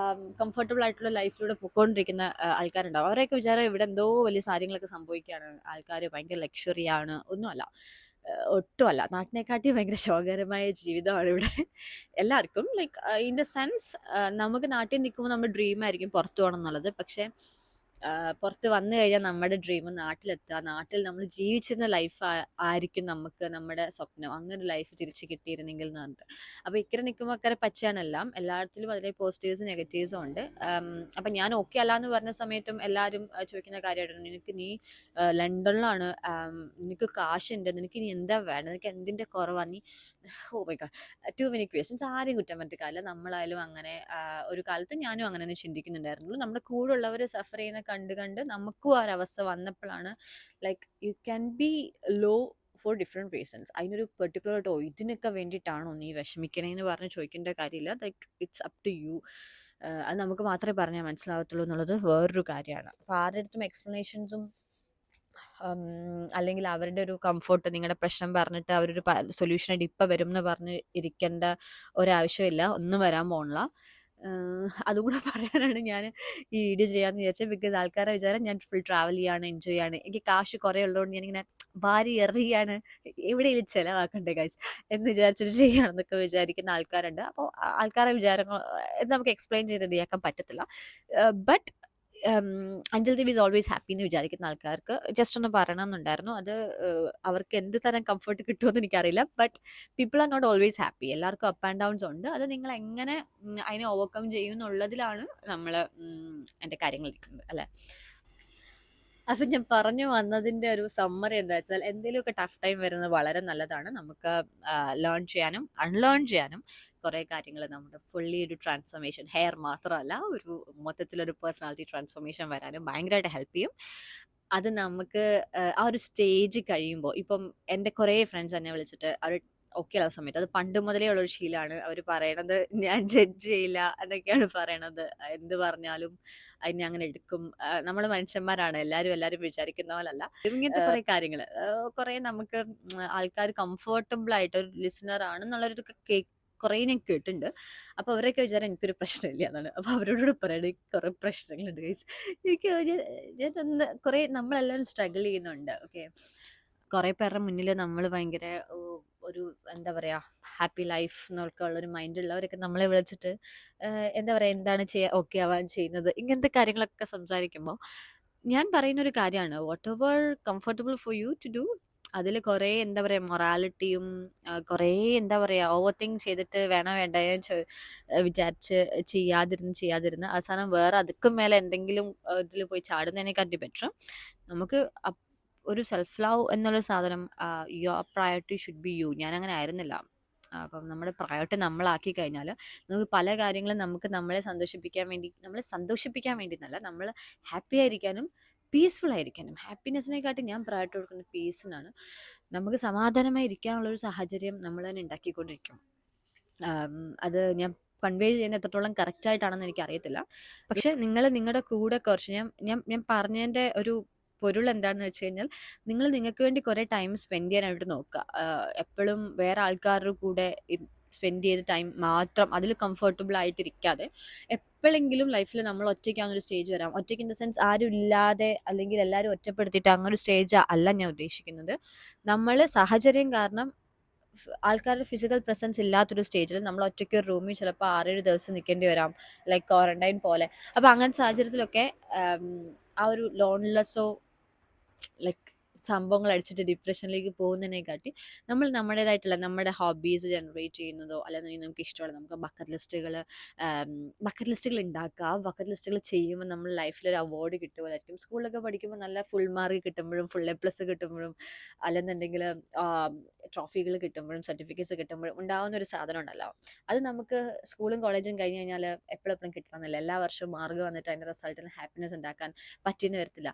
കംഫർട്ടബിൾ ആയിട്ടുള്ള ലൈഫിലൂടെ പൊയ്ക്കൊണ്ടിരിക്കുന്ന ആൾക്കാരുണ്ടാവും. അവരെയൊക്കെ വിചാരം ഇവിടെ എന്തോ വലിയ കാര്യങ്ങളൊക്കെ സംഭവിക്കുകയാണ്, ആൾക്കാർ ഭയങ്കര ലക്ഷറിയാണ്. ഒന്നുമല്ല, ഒട്ടുമല്ല. നാട്ടിനെക്കാട്ടി ഭയങ്കര ശോകരമായ ജീവിതമാണ് ഇവിടെ എല്ലാവർക്കും. ലൈക്ക് ഇൻ ദ സെൻസ് നമുക്ക് നാട്ടിൽ നിൽക്കുമ്പോൾ നമ്മുടെ ഡ്രീം ആയിരിക്കും പുറത്തു പോകണം എന്നുള്ളത്. പക്ഷേ പുറത്ത് വന്നു കഴിഞ്ഞാൽ നമ്മുടെ ഡ്രീം നാട്ടിലെത്തുക, നാട്ടിൽ നമ്മൾ ജീവിച്ചിരുന്ന ലൈഫ് ആയിരിക്കും നമുക്ക് നമ്മുടെ സ്വപ്നം, അങ്ങനെ ഒരു ലൈഫ് തിരിച്ച് കിട്ടിയിരുന്നെങ്കിൽ എന്ന് പറഞ്ഞിട്ട്. അപ്പോൾ ഇക്കരെ നിൽക്കുമ്പോൾ അക്കരെ പച്ചയാണെല്ലാം, എല്ലായിടത്തിലും അതിലെ പോസിറ്റീവ്സ് നെഗറ്റീവ്സും ഉണ്ട്. അപ്പം ഞാൻ ഓക്കെ അല്ല എന്ന് പറഞ്ഞ സമയത്തും എല്ലാവരും ചോദിക്കുന്ന കാര്യമായിട്ടുണ്ട്, നിനക്ക് നീ ലണ്ടനിലാണ്, നിനക്ക് കാശുണ്ട്, നിനക്ക് ഇനി എന്താ വേണ്ടത്, നിനക്ക് എന്തിൻ്റെ കുറവാണ് നീ, oh my god, too many questions. ആരെയും കുറ്റം പറഞ്ഞിട്ട് കാര്യമില്ല, നമ്മളായാലും അങ്ങനെ ഒരു കാലത്ത് ഞാനും അങ്ങനെ തന്നെ ചിന്തിക്കുന്നുണ്ടായിരുന്നുള്ളൂ. നമ്മുടെ കൂടെ ഉള്ളവർ സഫർ ചെയ്യുന്ന കണ്ട് കണ്ട് നമുക്കും ആ ഒരവസ്ഥ വന്നപ്പോഴാണ് like you can be low for different reasons. അതിനൊരു പെർട്ടിക്കുലർ ഇതിനൊക്കെ വേണ്ടിയിട്ടാണോ നീ വിഷമിക്കണേന്ന് പറഞ്ഞ് ചോദിക്കേണ്ട കാര്യമില്ല. Like it's up to you. അത് നമുക്ക് മാത്രമേ പറഞ്ഞാൽ മനസ്സിലാവത്തുള്ളൂ എന്നുള്ളത് വേറൊരു കാര്യമാണ്. അപ്പോൾ ആരുടെ അടുത്തും എക്സ്പ്ലനേഷൻസും അല്ലെങ്കിൽ അവരുടെ ഒരു കംഫോർട്ട്, നിങ്ങളുടെ പ്രശ്നം പറഞ്ഞിട്ട് അവരൊരു സൊല്യൂഷനായിട്ട് ഇപ്പം വരും എന്ന് പറഞ്ഞ് ഇരിക്കേണ്ട ഒരാവശ്യമില്ല, ഒന്നും വരാൻ പോണില്ല. അതും കൂടെ പറയാനാണ് ഞാൻ ഈ വീഡിയോ ചെയ്യാമെന്ന് വിചാരിച്ചത്. ബിക്കോസ് ആൾക്കാരെ വിചാരം ഞാൻ ഫുൾ ട്രാവൽ ചെയ്യാണ്, എൻജോയ് ചെയ്യാണ്, എനിക്ക് കാശ് കുറേ ഉള്ളതുകൊണ്ട് ഞാനിങ്ങനെ വാരി എറിയാണ്, എവിടെയെങ്കിലും ചിലവാക്കണ്ടേ ഗൈസ് എന്ന് വിചാരിച്ചിട്ട് ചെയ്യുകയാണെന്നൊക്കെ വിചാരിക്കുന്ന ആൾക്കാരുണ്ട്. അപ്പോൾ ആൾക്കാരെ വിചാരങ്ങൾ നമുക്ക് എക്സ്പ്ലെയിൻ ചെയ്ത് റെഡിയാക്കാൻ പറ്റത്തില്ല. But Anjal Dev is always happy എന്ന് വിചാരിക്കുന്ന ആൾക്കാർക്ക് ജസ്റ്റ് ഒന്ന് പറയണമെന്നുണ്ടായിരുന്നു. അത് അവർക്ക് എന്ത് തരം കംഫർട്ട് കിട്ടുമെന്ന് എനിക്കറിയില്ല. But people are not always happy. എല്ലാവർക്കും അപ്പ് ആൻഡ് ഡൗൺസ് ഉണ്ട്. അത് നിങ്ങൾ എങ്ങനെ അതിനെ ഓവർകം ചെയ്യും എന്നുള്ളതിലാണ് നമ്മൾ എൻ്റെ കാര്യങ്ങൾ ഇരിക്കുന്നത്, അല്ലേ? അപ്പം ഞാൻ പറഞ്ഞു വന്നതിൻ്റെ ഒരു സമ്മറി എന്താ വെച്ചാൽ, എന്തെങ്കിലുമൊക്കെ ടഫ് ടൈം വരുന്നത് വളരെ നല്ലതാണ്. നമുക്ക് ലേൺ ചെയ്യാനും അൺലേൺ ചെയ്യാനും കുറേ കാര്യങ്ങൾ, നമ്മുടെ ഫുള്ളി ഒരു ട്രാൻസ്ഫോർമേഷൻ, ഹെയർ മാത്രമല്ല ഒരു മൊത്തത്തിലൊരു പേഴ്സണാലിറ്റി ട്രാൻസ്ഫോർമേഷൻ വരാനും ഭയങ്കരമായിട്ട് ഹെൽപ്പ് ചെയ്യും. അത് നമുക്ക് ആ ഒരു സ്റ്റേജ് കഴിയുമ്പോൾ, ഇപ്പം എൻ്റെ കുറേ ഫ്രണ്ട്സ് എന്നെ വിളിച്ചിട്ട് അവർ ഓക്കെ ഉള്ള സമയത്ത്, അത് പണ്ട് മുതലേ ഉള്ളൊരു ശീലമാണ്, അവർ പറയണത് ഞാൻ ജഡ്ജ് ചെയ്യില്ല എന്നൊക്കെയാണ് പറയണത്. എന്ത് പറഞ്ഞാലും അതിനെ അങ്ങനെ എടുക്കും. നമ്മൾ മനുഷ്യന്മാരാണ്, എല്ലാവരും വിചാരിക്കുന്ന പോലല്ല. ഇങ്ങനത്തെ കുറേ കാര്യങ്ങൾ, കുറേ നമുക്ക് ആൾക്കാർ കംഫർട്ടബിൾ ആയിട്ട് ഒരു ലിസണർ ആണെന്നുള്ളൊരു കുറേ ഞാൻ കേട്ടിട്ടുണ്ട്. അപ്പോൾ അവരൊക്കെ വിചാരം എനിക്കൊരു പ്രശ്നമില്ല എന്നാണ്. അപ്പോൾ അവരോട് പറയണേ കുറേ പ്രശ്നങ്ങളുണ്ട് ഗൈസ്. എനിക്ക് ഞാനൊന്ന് കുറേ നമ്മളെല്ലാവരും സ്ട്രഗിൾ ചെയ്യുന്നുണ്ട്. ഓക്കെ, കുറേ പേരുടെ മുന്നിൽ നമ്മൾ ഭയങ്കര ഒരു എന്താ പറയുക, ഹാപ്പി ലൈഫ് എന്നൊക്കെ ഉള്ളൊരു മൈൻഡുള്ളവരൊക്കെ നമ്മളെ വിളിച്ചിട്ട് എന്താ പറയുക, എന്താണ് ഓക്കെ ആവാൻ ചെയ്യുന്നത്, ഇങ്ങനത്തെ കാര്യങ്ങളൊക്കെ സംസാരിക്കുമ്പോൾ ഞാൻ പറയുന്നൊരു കാര്യമാണ്, whatever comfortable for you to do. അതിൽ കുറേ എന്താ പറയുക മൊറാലിറ്റിയും കുറേ എന്താ പറയുക ഓവർ തിങ്ക് ചെയ്തിട്ട് വേണ്ട വിചാരിച്ച് ചെയ്യാതിരുന്ന് അവസാനം വേറെ അതുക്കും മേലെ എന്തെങ്കിലും ഇതിൽ പോയി ചാടുന്നതിനെക്കാട്ടി ബെറ്റർ നമുക്ക് ഒരു സെൽഫ് ലവ് എന്നുള്ള സാധനം, your priority should be you. ഞാനങ്ങനെ ആയിരുന്നില്ല. അപ്പം നമ്മുടെ പ്രയോറിറ്റി നമ്മളാക്കി കഴിഞ്ഞാൽ നമുക്ക് പല കാര്യങ്ങളും നമുക്ക് നമ്മളെ സന്തോഷിപ്പിക്കാൻ വേണ്ടി എന്നല്ല, നമ്മൾ ഹാപ്പി ആയിരിക്കാനും പീസ്ഫുൾ ആയിരിക്കാനും. ഹാപ്പിനെസ്സിനെക്കാട്ടി ഞാൻ പ്രയോറിറ്റി കൊടുക്കുന്നത് പീസിനാണ്. നമുക്ക് സമാധാനമായി ഇരിക്കാനുള്ളൊരു സാഹചര്യം നമ്മൾ തന്നെ ഉണ്ടാക്കിക്കൊണ്ടിരിക്കും. അത് ഞാൻ കൺവേ ചെയ്യുന്ന എത്രത്തോളം കറക്റ്റായിട്ടാണെന്ന് എനിക്കറിയത്തില്ല. പക്ഷേ നിങ്ങൾ നിങ്ങളുടെ കൂടെ കുറച്ച് ഞാൻ പറഞ്ഞതിൻ്റെ ഒരു പൊരുൾ എന്താണെന്ന് വെച്ച് കഴിഞ്ഞാൽ, നിങ്ങൾ നിങ്ങൾക്ക് വേണ്ടി കുറേ ടൈം സ്പെൻഡ് ചെയ്യാനായിട്ട് നോക്കുക. എപ്പോഴും വേറെ ആൾക്കാരുടെ കൂടെ സ്പെൻഡ് ചെയ്ത ടൈം മാത്രം അതിൽ കംഫർട്ടബിൾ ആയിട്ടിരിക്കാതെ, എപ്പോഴെങ്കിലും ലൈഫിൽ നമ്മൾ ഒറ്റയ്ക്കാവുന്നൊരു സ്റ്റേജ് വരാം. ഒറ്റയ്ക്ക് ഇൻ ദ സെൻസ് ആരും ഇല്ലാതെ, അല്ലെങ്കിൽ എല്ലാവരും ഒറ്റപ്പെടുത്തിയിട്ട് അങ്ങനെ ഒരു സ്റ്റേജ് അല്ല ഞാൻ ഉദ്ദേശിക്കുന്നത്. നമ്മൾ സാഹചര്യം കാരണം ആൾക്കാരുടെ ഫിസിക്കൽ പ്രസൻസ് ഇല്ലാത്തൊരു സ്റ്റേജിൽ നമ്മൾ ഒറ്റയ്ക്ക് ഒരു റൂമിൽ ചിലപ്പോൾ 6-7 ദിവസം നിൽക്കേണ്ടി വരാം, ലൈക്ക് ക്വാറന്റൈൻ പോലെ. അപ്പോൾ അങ്ങനത്തെ സാഹചര്യത്തിലൊക്കെ ആ ഒരു ലോൺലെസ്സോ ലൈക്ക് സംഭവങ്ങൾ അടിച്ചിട്ട് ഡിപ്രഷനിലേക്ക് പോകുന്നതിനെക്കാട്ടി നമ്മൾ നമ്മുടേതായിട്ടുള്ള നമ്മുടെ ഹോബീസ് ജനറേറ്റ് ചെയ്യുന്നതോ, അല്ലെങ്കിൽ നമുക്ക് ഇഷ്ടമുള്ള നമുക്ക് ബക്കറ്റ് ലിസ്റ്റുകൾ ഉണ്ടാക്കുക. ആ ബക്കറ്റ് ലിസ്റ്റുകൾ ചെയ്യുമ്പോൾ നമ്മൾ ലൈഫിൽ ഒരു അവാർഡ് കിട്ടുമ്പോഴായിരിക്കും. സ്കൂളിലൊക്കെ പഠിക്കുമ്പോൾ നല്ല ഫുൾ മാർക്ക് കിട്ടുമ്പോഴും ഫുൾ A+ കിട്ടുമ്പോഴും, അല്ലെന്നുണ്ടെങ്കിൽ ട്രോഫികൾ കിട്ടുമ്പോഴും സർട്ടിഫിക്കറ്റ്സ് കിട്ടുമ്പോഴും ഉണ്ടാകുന്ന ഒരു സാധനം ഉണ്ടല്ലോ, അത് നമുക്ക് സ്കൂളും കോളേജും കഴിഞ്ഞ് കഴിഞ്ഞാൽ എപ്പോഴും കിട്ടണമെന്നില്ല. എല്ലാ വർഷവും മാർക്ക് വന്നിട്ട് അതിൻ്റെ റിസൾട്ടിന് ഹാപ്പിനെസ് ഉണ്ടാക്കാൻ പറ്റിയെന്ന് വരത്തില്ല.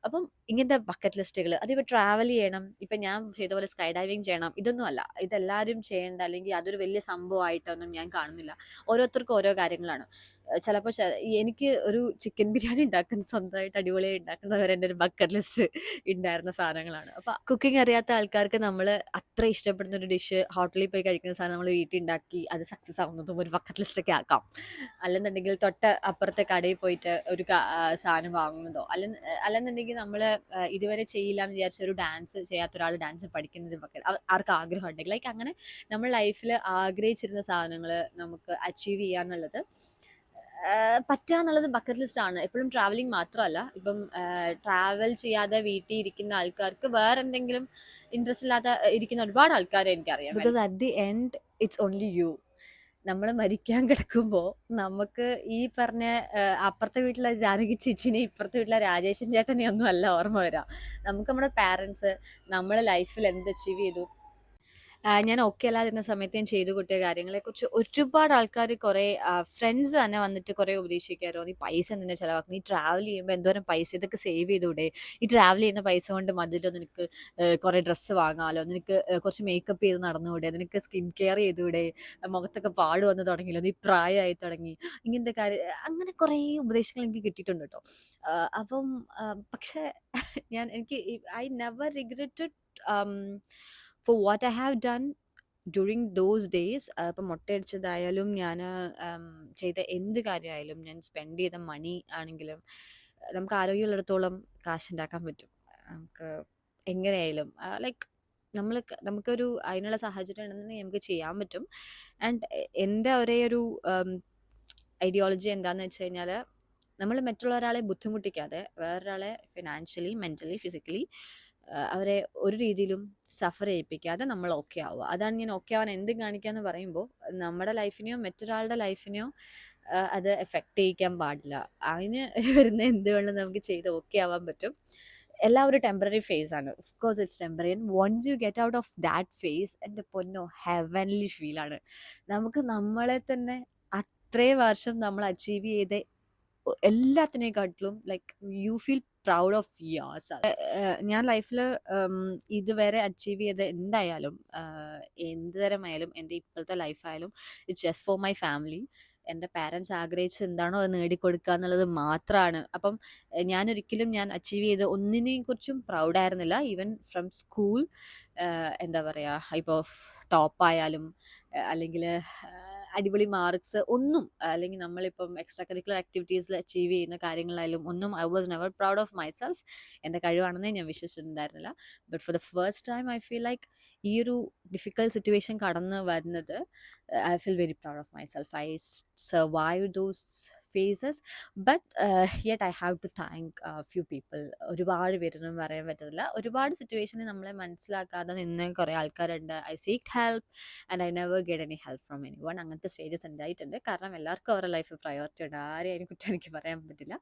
അപ്പം ഇങ്ങനത്തെ ബക്കറ്റ് ലിസ്റ്റുകൾ, അതിപ്പോൾ ട്രാവൽ ചെയ്യണം, ഇപ്പം ഞാൻ ചെയ്ത പോലെ സ്കൈ ഡൈവിങ് ചെയ്യണം, ഇതൊന്നും അല്ല. ഇതെല്ലാവരും ചെയ്യേണ്ട, അല്ലെങ്കിൽ അതൊരു വലിയ സംഭവമായിട്ടൊന്നും ഞാൻ കാണുന്നില്ല. ഓരോരുത്തർക്കും ഓരോ കാര്യങ്ങളാണ്. ചിലപ്പോൾ എനിക്ക് ഒരു ചിക്കൻ ബിരിയാണി ഉണ്ടാക്കുന്ന, സ്വന്തമായിട്ട് അടിപൊളിയായി ഉണ്ടാക്കുന്നവരെ എൻ്റെ ഒരു ബക്കറ്റ് ലിസ്റ്റ് ഉണ്ടായിരുന്ന സാധനങ്ങളാണ്. അപ്പോൾ കുക്കിംഗ് അറിയാത്ത ആൾക്കാർക്ക് നമ്മൾ അത്ര ഇഷ്ടപ്പെടുന്ന ഒരു ഡിഷ് ഹോട്ടലിൽ പോയി കഴിക്കുന്ന സാധനം നമ്മൾ വീട്ടിൽ ഉണ്ടാക്കി അത് സക്സസ് ആവുന്നതും ഒരു ബക്കറ്റ് ലിസ്റ്റൊക്കെ ആക്കാം. അല്ലെന്നുണ്ടെങ്കിൽ അപ്പുറത്തെ കടയിൽ പോയിട്ട് ഒരു സാധനം വാങ്ങുന്നതോ, അല്ലെന്നുണ്ടെങ്കിൽ നമ്മൾ ഇതുവരെ ചെയ്യില്ല എന്ന് വിചാരിച്ച ഒരു ഡാൻസ് ചെയ്യാത്ത ഒരാൾ ഡാൻസ് പഠിക്കുന്നത് ആർക്ക് ആഗ്രഹം ഉണ്ടെങ്കിൽ, ലൈക്ക് അങ്ങനെ നമ്മൾ ലൈഫിൽ ആഗ്രഹിച്ചിരുന്ന സാധനങ്ങൾ നമുക്ക് അച്ചീവ് ചെയ്യാന്നുള്ളത് പറ്റുക എന്നുള്ളത് ബക്കറ്റ് ലിസ്റ്റ് ആണ്. എപ്പോഴും ട്രാവലിംഗ് മാത്രമല്ല. ഇപ്പം ട്രാവൽ ചെയ്യാതെ വീട്ടിൽ ഇരിക്കുന്ന ആൾക്കാർക്ക് വേറെ എന്തെങ്കിലും ഇൻട്രസ്റ്റ് ഇല്ലാത്ത ഇരിക്കുന്ന ഒരുപാട് ആൾക്കാരെ എനിക്കറിയാം. Because at the end it's only you. നമ്മൾ മരിക്കാൻ കിടക്കുമ്പോൾ നമുക്ക് ഈ പറഞ്ഞ അപ്പുറത്തെ വീട്ടിലെ ജാനകി ചേച്ചിനെ ഇപ്പുറത്തെ വീട്ടിലെ രാജേഷൻ ചേട്ടനെ ഒന്നും അല്ല ഓർമ്മ വരാം. നമുക്ക് നമ്മുടെ പാരൻസ് നമ്മളെ ലൈഫിൽ എന്ത് അച്ചീവ് ചെയ്തു, ഞാൻ ഓക്കെ അല്ലാതിരുന്ന സമയത്ത് ഞാൻ ചെയ്തു കൂട്ടിയ കാര്യങ്ങളെക്കുറിച്ച് ഒരുപാട് ആൾക്കാർ, കുറേ ഫ്രണ്ട്സ് തന്നെ വന്നിട്ട് കുറേ ഉപദേശിക്കാറോ, നീ പൈസ എന്തിനാ ചിലവാക്കുന്നത്, നീ ട്രാവൽ ചെയ്യുമ്പോൾ എന്തോരം പൈസ ഇതൊക്കെ സേവ് ചെയ്തൂടെ, ഈ ട്രാവൽ ചെയ്യുന്ന പൈസ കൊണ്ട് മതിലോ നിനക്ക് കുറേ ഡ്രസ്സ് വാങ്ങാമല്ലോ, നിനക്ക് കുറച്ച് മേക്കപ്പ് ചെയ്ത് നടന്നുകൂടെ, നിനക്ക് സ്കിൻ കെയർ ചെയ്തുകൂടെ, മുഖത്തൊക്കെ പാട് വന്ന് തുടങ്ങിയല്ലോ, നീ പ്രായമായി തുടങ്ങി, ഇങ്ങനത്തെ കാര്യം, അങ്ങനെ കുറേ ഉപദേശങ്ങൾ എനിക്ക് കിട്ടിയിട്ടുണ്ട് കേട്ടോ. അപ്പം പക്ഷേ എനിക്ക് I never regretted for what I have done during those days. ഇപ്പം മുട്ടയടിച്ചതായാലും ഞാൻ ചെയ്ത എന്ത് കാര്യമായാലും, ഞാൻ സ്പെൻഡ് ചെയ്ത മണി ആണെങ്കിലും, നമുക്ക് ആരോഗ്യമുള്ളിടത്തോളം കാശുണ്ടാക്കാൻ പറ്റും. നമുക്ക് എങ്ങനെയായാലും ലൈക്ക് നമുക്കൊരു അതിനുള്ള സാഹചര്യം ഉണ്ടെന്നുണ്ടെങ്കിൽ നമുക്ക് ചെയ്യാൻ പറ്റും. ആൻഡ് എൻ്റെ ഒരേ ഒരു ഐഡിയോളജി എന്താണെന്ന് വെച്ച് കഴിഞ്ഞാൽ, നമ്മൾ മറ്റുള്ള ഒരാളെ ബുദ്ധിമുട്ടിക്കാതെ വേറൊരാളെ ഫിനാൻഷ്യലി, മെൻ്റലി, ഫിസിക്കലി അവരെ ഒരു രീതിയിലും സഫർ ചെയ്യിപ്പിക്കാതെ നമ്മൾ ഓക്കെ ആവുക. അതാണ് ഞാൻ ഓക്കെ ആവാൻ എന്ത് കാണിക്കാന്ന് പറയുമ്പോൾ, നമ്മുടെ ലൈഫിനെയോ മറ്റൊരാളുടെ ലൈഫിനെയോ അത് എഫക്റ്റ് ചെയ്യിക്കാൻ പാടില്ല. അതിന് വരുന്ന എന്ത് വേണം നമുക്ക് ചെയ്ത് ഓക്കെ ആവാൻ പറ്റും. എല്ലാം ഒരു ടെമ്പററി ഫേസ് ആണ്. Of course it's temporary. And once you get out of that phase, എൻ്റെ പൊന്നോ ഹെവൻലി ഫീലാണ്. നമുക്ക് നമ്മളെ തന്നെ അത്രയും വർഷം നമ്മൾ അച്ചീവ് ചെയ്ത എല്ലാത്തിനെക്കാട്ടിലും like you feel proud of yours. ഞാൻ ലൈഫിൽ ഇതുവരെ അച്ചീവ് ചെയ്ത എന്തായാലും, എന്ത് തരമായാലും, എൻ്റെ ഇപ്പോഴത്തെ ലൈഫായാലും it's just for my family. എൻ്റെ പാരൻസ് ആഗ്രഹിച്ചത് എന്താണോ അത് നേടിക്കൊടുക്കുക എന്നുള്ളത് മാത്രമാണ്. അപ്പം ഞാനൊരിക്കലും ഞാൻ അച്ചീവ് ചെയ്ത ഒന്നിനെയും കുറിച്ചും പ്രൗഡായിരുന്നില്ല. ഈവൻ ഫ്രം സ്കൂൾ, എന്താ പറയുക, ഇപ്പോൾ ടോപ്പായാലും അല്ലെങ്കിൽ അടിപൊളി മാർക്സ് ഒന്നും, അല്ലെങ്കിൽ നമ്മളിപ്പം എക്സ്ട്രാ കരിക്കുലർ ആക്ടിവിറ്റീസിൽ അച്ചീവ് ചെയ്യുന്ന കാര്യങ്ങളായാലും ഒന്നും I was never proud of myself. എൻ്റെ കഴിവാണെന്നേ ഞാൻ വിശ്വസിച്ചിട്ടുണ്ടായിരുന്നില്ല. But for the first time I feel like ഈ ഒരു ഡിഫിക്കൽട്ട് സിറ്റുവേഷൻ കടന്ന് വരുന്നത്, I feel very proud of myself. I survive those phases, but yet I have to thank a few people. ഒരുപാട് പേരൊന്നും പറയാൻ പറ്റത്തില്ല. ഒരുപാട് സിറ്റുവേഷനിൽ നമ്മളെ മനസ്സിലാക്കാതെ നിന്ന് കുറേ ആൾക്കാരുണ്ട്. I seek help and I never get any help from any one. അങ്ങനത്തെ സ്റ്റേജസ് ഉണ്ടായിട്ടുണ്ട്. കാരണം എല്ലാവർക്കും അവരുടെ ലൈഫ് പ്രയോറിറ്റി ഉണ്ട്. ആരെയും അതിനെ കുറിച്ച് എനിക്ക് പറയാൻ പറ്റില്ല.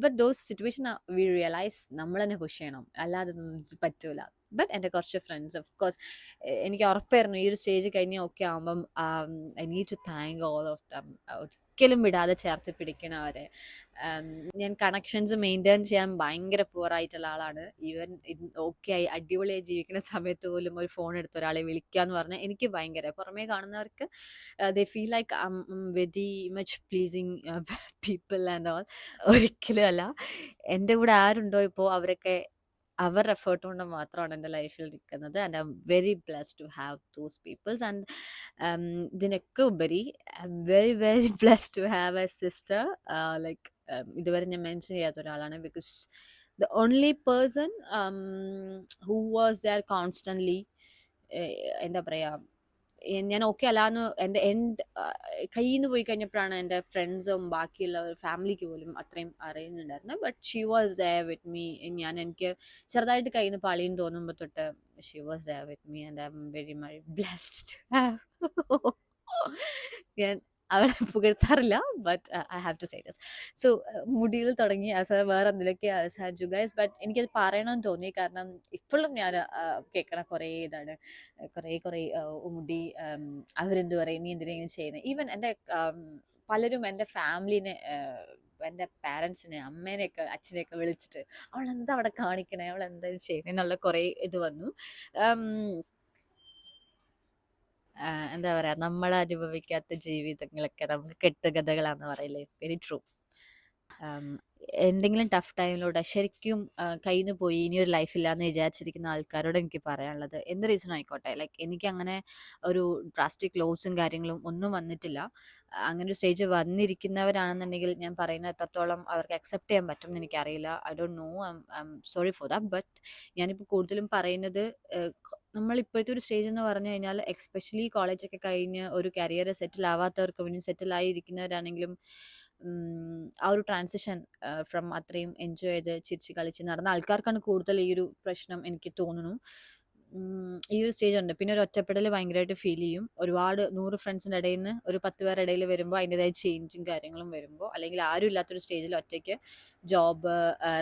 But those situation V realise നമ്മൾ തന്നെ പുഷ് ചെയ്യണം, അല്ലാതെ പറ്റൂല. ബട്ട് എൻ്റെ കുറച്ച് ഫ്രണ്ട്സ്, ഓഫ് കോഴ്സ് എനിക്ക് ഉറപ്പായിരുന്നു ഈ ഒരു സ്റ്റേജ് കഴിഞ്ഞ് ഓക്കെ ആകുമ്പം I need to thank all of them. ഒരിക്കലും വിടാതെ ചേർത്ത് പിടിക്കണവരെ. ഞാൻ കണക്ഷൻസ് മെയിൻറ്റെയിൻ ചെയ്യാൻ ഭയങ്കര പുവറായിട്ടുള്ള ആളാണ്. ഈവൻ ഓക്കെ ആയി അടിപൊളിയായി ജീവിക്കുന്ന സമയത്ത് പോലും ഒരു ഫോൺ എടുത്ത് ഒരാളെ വിളിക്കുക എന്ന് പറഞ്ഞാൽ എനിക്ക് ഭയങ്കര, പുറമേ കാണുന്നവർക്ക് they feel like I M very much pleasing people and all. ഒരിക്കലും അല്ല. എൻ്റെ കൂടെ ആരുണ്ടോ ഇപ്പോൾ അവരൊക്കെ അവരുടെ എഫേർട്ട് കൊണ്ട് മാത്രമാണ് എൻ്റെ ലൈഫിൽ നിൽക്കുന്നത്. And I'm very blessed to have those peoples. And ഇതിനൊക്കെ ഉപരി I'm very very blessed to have a sister. Like ഇതുവരെ ഞാൻ മെൻഷൻ ചെയ്യാത്ത ഒരാളാണ്. Because the only person who was there constantly, എന്താ പറയുക, ഞാൻ ഓക്കെ അല്ലാന്ന് എൻ്റെ കയ്യിൽ നിന്ന് പോയി കഴിഞ്ഞപ്പോഴാണ് എൻ്റെ ഫ്രണ്ട്സും ബാക്കിയുള്ള ഫാമിലിക്ക് പോലും അത്രയും അറിയുന്നുണ്ടായിരുന്നത്. But she was there with me. എനിക്ക് ചെറുതായിട്ട് കയ്യിൽ നിന്ന് പാളിയെന്ന് തോന്നുമ്പോൾ തൊട്ട് she was there with me and I'm very much blessed to have. ഞാൻ അവളെ പുകഴ്ത്താറില്ല, but I have to say this. So മുടിയിൽ തുടങ്ങി അവസാനം വേറെ എന്തിലൊക്കെ അവസാനിച്ചു ഗൈസ്. ബട്ട് എനിക്കത് പറയണമെന്ന് തോന്നി. കാരണം ഇപ്പോഴും ഞാൻ കേൾക്കണ കുറേ ഇതാണ്, കുറേ മുടി, അവരെന്ത് പറയും, നീ എന്തിനെങ്കിലും ചെയ്യുന്നത്. ഈവൻ എൻ്റെ പലരും എൻ്റെ ഫാമിലിനെ, എൻ്റെ പാരൻസിനെ, അമ്മേനെയൊക്കെ അച്ഛനെയൊക്കെ വിളിച്ചിട്ട് അവളെന്താ അവിടെ കാണിക്കണേ, അവളെന്താ ചെയ്യുന്നത് എന്നുള്ള കുറേ ഇത് വന്നു. എന്താ പറയുക, നമ്മൾ അനുഭവിക്കാത്ത ജീവിതങ്ങളൊക്കെ നമുക്ക് കെട്ടുകഥകളാന്ന് പറയില്ലേ. Very true. എന്തെങ്കിലും ടഫ് ടൈമിലൂടെ ശരിക്കും കയ്യിൽ നിന്ന് പോയി ഇനിയൊരു ലൈഫില്ലാന്ന് വിചാരിച്ചിരിക്കുന്ന ആൾക്കാരോട് എനിക്ക് പറയാനുള്ളത്, എന്ത് റീസൺ ആയിക്കോട്ടെ, ലൈക്ക് എനിക്ക് അങ്ങനെ ഒരു ഡ്രാസ്റ്റിക് ലോസും കാര്യങ്ങളും ഒന്നും വന്നിട്ടില്ല. അങ്ങനെ ഒരു സ്റ്റേജ് വന്നിരിക്കുന്നവരാണെന്നുണ്ടെങ്കിൽ ഞാൻ പറയുന്നത് എത്രത്തോളം അവർക്ക് അക്സെപ്റ്റ് ചെയ്യാൻ പറ്റും എന്ന് എനിക്കറിയില്ല. I don't know, I am sorry for that. But ഞാനിപ്പോൾ കൂടുതലും പറയുന്നത്, നമ്മളിപ്പോഴത്തെ ഒരു സ്റ്റേജ് എന്ന് പറഞ്ഞു കഴിഞ്ഞാൽ, എക്സ്പെഷ്യലി കോളേജൊക്കെ കഴിഞ്ഞ് ഒരു കരിയർ സെറ്റിൽ ആവാത്തവർക്ക് വേണ്ടി, സെറ്റിൽ ആയിരിക്കുന്നവരാണെങ്കിലും ആ ഒരു ട്രാൻസിഷൻ ഫ്രം അത്രയും എൻജോയ് ചെയ്ത് ചിരിച്ച് കളിച്ച് നടന്ന ആൾക്കാർക്കാണ് കൂടുതൽ ഈ ഒരു പ്രശ്നം എനിക്ക് തോന്നുന്നു. ഈ ഒരു സ്റ്റേജ് ഉണ്ട്. പിന്നെ ഒരു ഒറ്റപ്പെടൽ ഭയങ്കരമായിട്ട് ഫീൽ ചെയ്യും. ഒരുപാട് 100 ഫ്രണ്ട്സിൻ്റെ ഇടയിൽ നിന്ന് ഒരു 10 പേരുടെ ഇടയിൽ വരുമ്പോൾ അതിൻ്റെതായ ചേഞ്ചും കാര്യങ്ങളും വരുമ്പോൾ, അല്ലെങ്കിൽ ആരും ഇല്ലാത്തൊരു സ്റ്റേജിൽ ഒറ്റയ്ക്ക് ജോബ്,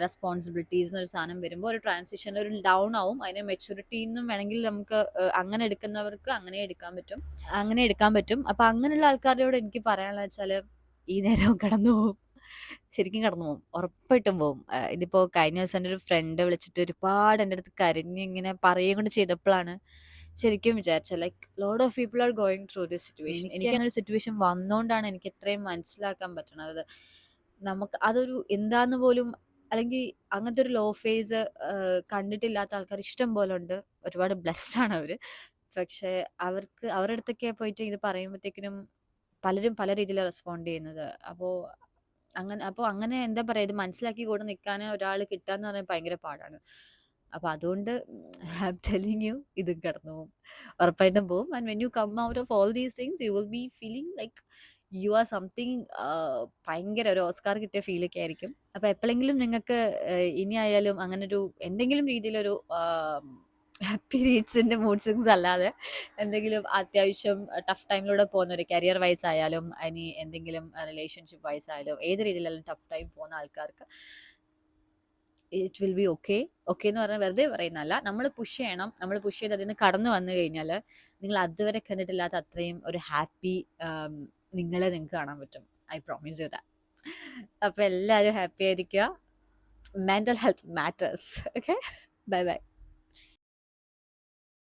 റെസ്പോൺസിബിലിറ്റീസ് എന്നൊരു സാധനം വരുമ്പോൾ ഒരു ട്രാൻസിഷൻ, ഒരു ഡൗൺ ആവും. അതിനെ മെച്യൂരിറ്റി എന്നും വേണമെങ്കിൽ നമുക്ക് അങ്ങനെ എടുക്കുന്നവർക്ക് അങ്ങനെ എടുക്കാൻ പറ്റും, അങ്ങനെ എടുക്കാൻ പറ്റും. അപ്പം അങ്ങനെയുള്ള ആൾക്കാരോട് എനിക്ക് പറയാനുള്ളത് വെച്ചാൽ ഈ നേരവും കടന്നു പോകും, ശരിക്കും കടന്നു പോകും, ഉറപ്പായിട്ടും പോകും. ഇതിപ്പോൾ കഴിഞ്ഞ ദിവസം എൻ്റെ ഒരു ഫ്രണ്ട് വിളിച്ചിട്ട് ഒരുപാട് എൻ്റെ അടുത്ത് കരഞ്ഞ് ഇങ്ങനെ പറയുകയും കൊണ്ട് ചെയ്തപ്പോഴാണ് ശരിക്കും വിചാരിച്ചത്, like load of people are going through this situation. എനിക്ക് അങ്ങനെ ഒരു സിറ്റുവേഷൻ വന്നുകൊണ്ടാണ് എനിക്ക് ഇത്രയും മനസ്സിലാക്കാൻ പറ്റണത്. നമുക്ക് അതൊരു എന്താന്ന് പോലും, അല്ലെങ്കിൽ അങ്ങനത്തെ ഒരു ലോ ഫേസ് കണ്ടിട്ടില്ലാത്ത ആൾക്കാർ ഇഷ്ടം പോലെ ഉണ്ട്. ഒരുപാട് ബ്ലെസ്ഡ് ആണ് അവർ. പക്ഷെ അവർക്ക് അവരുടെ അടുത്തൊക്കെ പോയിട്ട് ഇത് പറയുമ്പോഴത്തേക്കിനും പലരും പല രീതിയിലാണ് റെസ്പോണ്ട് ചെയ്യുന്നത്. അപ്പോൾ അങ്ങനെ എന്താ പറയുക, ഇത് മനസ്സിലാക്കി കൂടെ നിൽക്കാൻ ഒരാൾ കിട്ടാന്ന് പറഞ്ഞാൽ ഭയങ്കര പാടാണ്. അപ്പോൾ അതുകൊണ്ട് ഐ ആം ടെല്ലിങ് യു, ഇതും കടന്നു പോകും, ഉറപ്പായിട്ടും പോകും. And when you come out of all these things you will be feeling like you are something, ഭയങ്കര ഒരു ഓസ്കാർ കിട്ടിയ ഫീലൊക്കെ ആയിരിക്കും. അപ്പോൾ എപ്പോഴെങ്കിലും നിങ്ങൾക്ക് ഇനി ആയാലും അങ്ങനൊരു എന്തെങ്കിലും രീതിയിലൊരു പീരീഡ്സിൻ്റെ മൂഡ് സ്വിങ്സ് അല്ലാതെ എന്തെങ്കിലും അത്യാവശ്യം ടഫ് ടൈമിലൂടെ പോകുന്ന ഒരു കരിയർ വൈസ് ആയാലും ഇനി എന്തെങ്കിലും റിലേഷൻഷിപ്പ് വൈസ് ആയാലും ഏത് രീതിയിലായാലും ടഫ് ടൈം പോകുന്ന ആൾക്കാർക്ക് it will be okay. Okay എന്ന് പറഞ്ഞാൽ വെറുതെ പറയുന്നതല്ല, നമ്മൾ പുഷ് ചെയ്യണം. നമ്മൾ പുഷ് ചെയ്ത് അതിൽ നിന്ന് കടന്നു വന്നു കഴിഞ്ഞാൽ നിങ്ങൾ അതുവരെ കണ്ടിട്ടില്ലാത്ത അത്രയും ഒരു ഹാപ്പി നിങ്ങളെ നിങ്ങൾക്ക് കാണാൻ പറ്റും. I promise you that. അപ്പോൾ എല്ലാവരും ഹാപ്പി ആയിരിക്കുക. Mental health matters. Okay, bye bye.